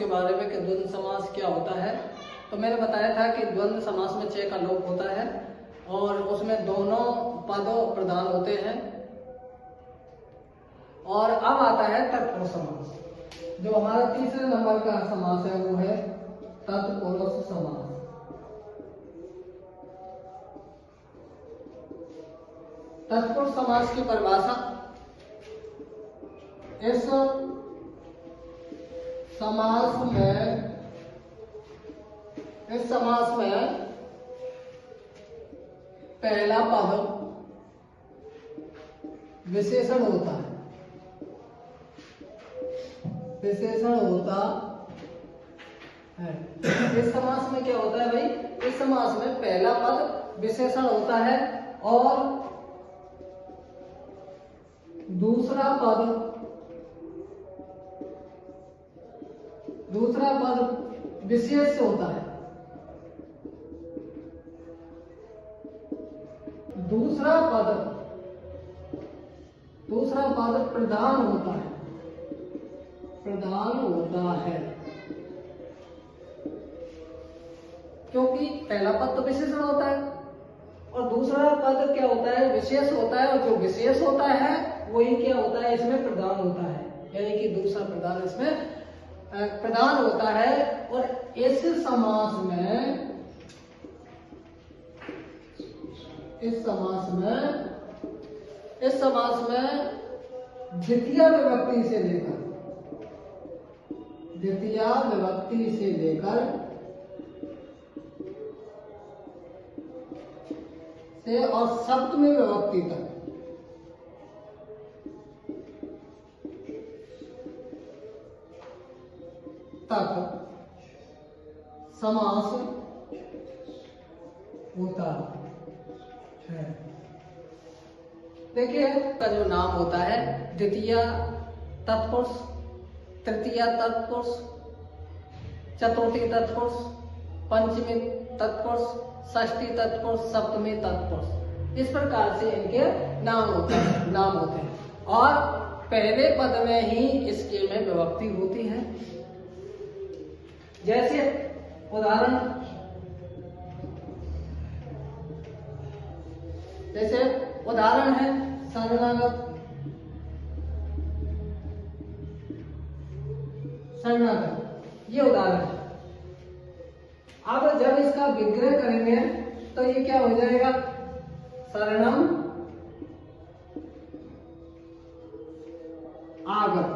बारे में कि द्वंद्व समास क्या होता है। तो मैंने बताया था कि द्वंद्व समास में च का लोप होता है और उसमें दोनों पद प्रधान होते हैं। और अब आता है तत्पुरुष समास। जो हमारा तीसरे नंबर का समास है वो है तत्पुरुष समास। तत्पुरुष समास की परिभाषा, इस समास में पहला पद विशेषण होता है। इस समास में क्या होता है भाई, इस समास में पहला पद विशेषण होता है और दूसरा पद विशेष होता है। दूसरा पद प्रधान होता है। क्योंकि पहला पद तो विशेषण होता है और दूसरा पद क्या होता है, विशेष होता है। और जो विशेष होता है वही क्या होता है, इसमें प्रधान होता है। यानी कि दूसरा प्रधान इसमें प्रधान होता है। और इस समास में द्वितीय विभक्ति से लेकर और सप्तमी विभक्ति तक समास होता है। देखिए का जो नाम होता है, द्वितीय तत्पुरुष, तृतीय तत्पुरुष, चतुर्थी तत्पुरुष, पंचमी तत्पुरुष, षष्ठी तत्पुरुष, सप्तमी तत्पुरुष, इस प्रकार से इनके नाम होते हैं। और पहले पद में ही इसके में विभक्ति होती है। जैसे उदाहरण है शरणागत। ये उदाहरण है। अब जब इसका विग्रह करेंगे तो ये क्या हो जाएगा, शरणम आगत।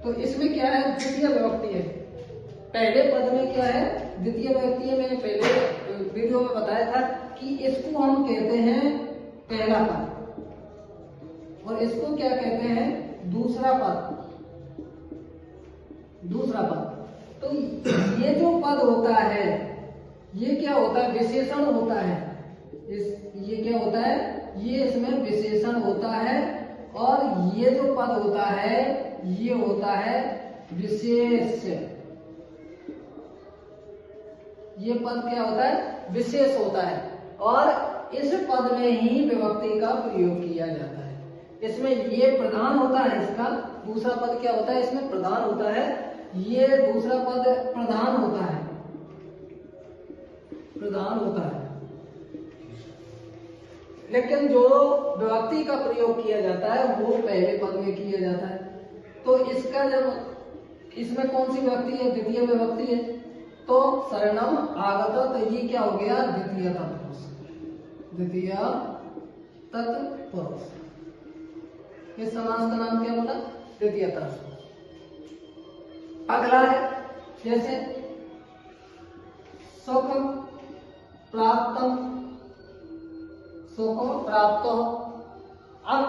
तो इसमें क्या है, द्वितीय विभक्ति है। पहले पद में क्या है, द्वितीय विभक्ति है। मैंने पहले वीडियो में बताया था कि इसको हम कहते हैं पहला पद और इसको क्या कहते हैं, दूसरा पद। तो ये जो पद होता है ये क्या होता है, विशेषण होता है। ये क्या होता है, ये इसमें विशेषण होता है। और ये जो पद होता है ये होता है विशेष। ये पद क्या होता है, विशेष होता है। और इस पद में ही विभक्ति का प्रयोग किया जाता है। इसमें ये प्रधान होता है, इसका दूसरा पद क्या होता है, इसमें प्रधान होता है। ये दूसरा पद प्रधान होता है। लेकिन जो विभक्ति का प्रयोग किया जाता है वो पहले पद में किया जाता है। तो इसका जब इसमें कौन सी विभक्ति है, द्वितीय विभक्ति है। तो शरणम आगत, तो ये क्या हो गया, द्वितीय तत्पुरुष। इस समास का नाम क्या बोला, द्वितीय तत्पुरुष। अगला है जैसे सुख प्राप्त। अब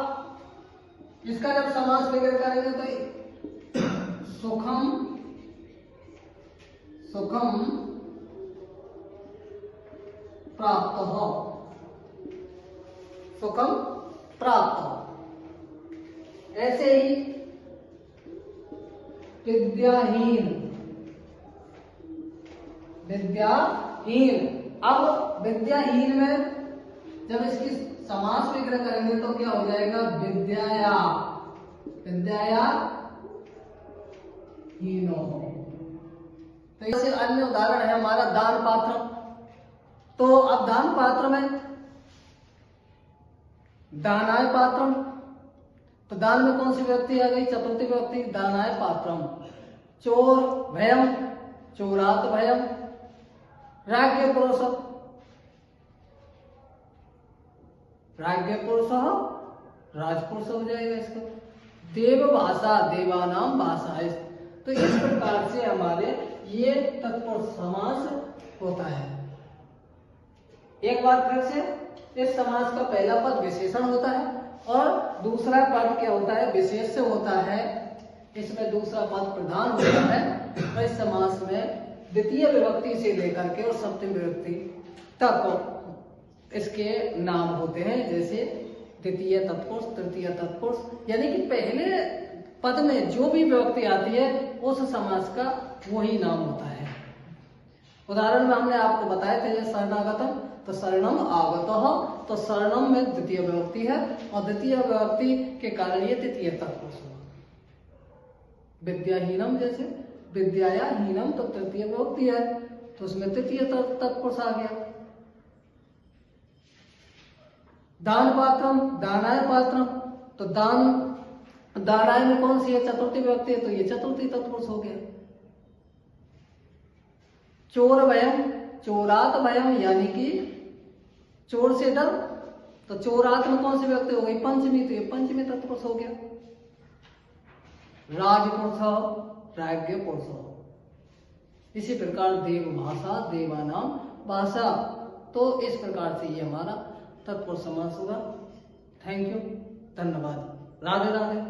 इसका जब समास वगैरह करेंगे तो सुखम प्राप्त हो, ऐसे ही विद्याहीन। अब विद्याहीन में जब इसकी समास विग्रह करेंगे तो क्या हो जाएगा, विद्याया हीनो। तो इससे अन्य उदाहरण है हमारा दान पात्र। तो अब दान पात्र में दानाय पात्रम, तो दान में कौन सी व्यक्ति आ गई? चतुर्थी व्यक्ति, दानाय पात्रम। चोर भयम, चोरात भयम। राज्ञ पुरुष, राज्ञ पुरुष राजपुरुष हो जाएगा इसका। देव भाषा, देवानाम भाषा। तो इस प्रकार से हमारे ये तत्पुरुष समास होता है। एक बार फिर से, इस समास का पहला पद विशेषण होता है और दूसरा पद क्या होता है? विशेष्य होता है। इसमें दूसरा पद प्रधान होता है। और इस समास में द्वितीय विभक्ति से लेकर के और सप्तमी विभक्ति तक इसके नाम होते हैं, जैसे द्वितीय तत्पुरुष, तृतीय तत्पुरुष, यानी कि पहले पद में जो भी विभक्ति आती है उस समास का वही नाम होता है। उदाहरण में हमने आपको बताया था ये शरणागतम, तो शरणम आगतः, तो शरणम में द्वितीय विभक्ति है और द्वितीय विभक्ति के कारण ये तृतीय तत्पुरुष हुआ। विद्याहीनम, जैसे विद्याया हीनम, तो तृतीय विभक्ति है तो उसमें तृतीय तत्पुरुष आ गया। दान पात्रम, दानाय पात्रम, तो दानाय में कौन सी है? चतुर्थी विभक्ति है तो ये चतुर्थी तत्पुरुष हो गया। चोर भयम, चोरात भयम, यानी कि चोर से डर, तो चोरात में कौन सी व्यक्ति हो गई? पंचमी, तो ये पंचमी तत्पुरुष हो गया। राजपुरुष, राज्ञ पुरुष। इसी प्रकार देव भाषा, देवानाम भाषा। तो इस प्रकार से ये हमारा तत्पुरुष समास होगा। थैंक यू, धन्यवाद, राधे राधे।